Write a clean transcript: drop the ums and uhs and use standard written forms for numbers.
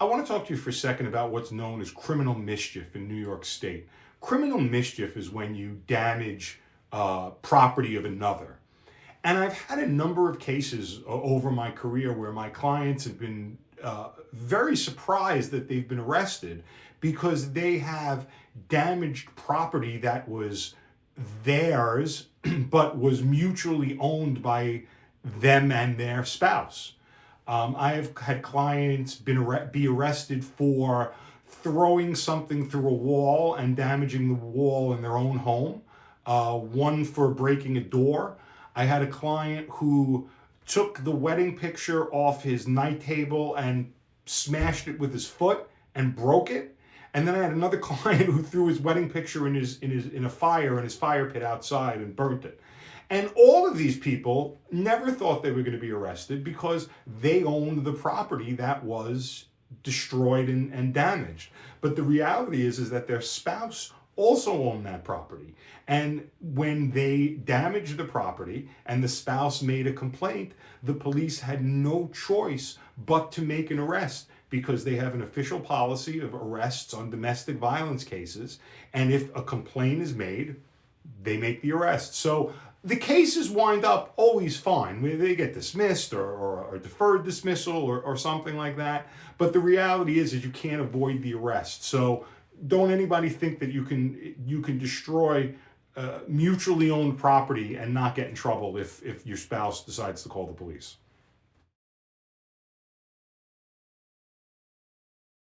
I want to talk to you for a second about what's known as criminal mischief in New York State. Criminal mischief is when you damage property of another. And I've had a number of cases over my career where my clients have been very surprised that they've been arrested because they have damaged property that was theirs but was mutually owned by them and their spouse. I have had clients be arrested for throwing something through a wall and damaging the wall in their own home. One for breaking a door. I had a client who took the wedding picture off his night table and smashed it with his foot and broke it. And then I had another client who threw his wedding picture in a fire in his fire pit outside and burnt it. And all of these people never thought they were going to be arrested because they owned the property that was destroyed and damaged. But the reality is that their spouse also owned that property. And when they damaged the property and the spouse made a complaint, the police had no choice but to make an arrest because they have an official policy of arrests on domestic violence cases. And if a complaint is made, they make the arrest. So the cases wind up always fine. They get dismissed or deferred dismissal or something like that. But the reality is you can't avoid the arrest. So don't anybody think that you can destroy mutually owned property and not get in trouble if your spouse decides to call the police.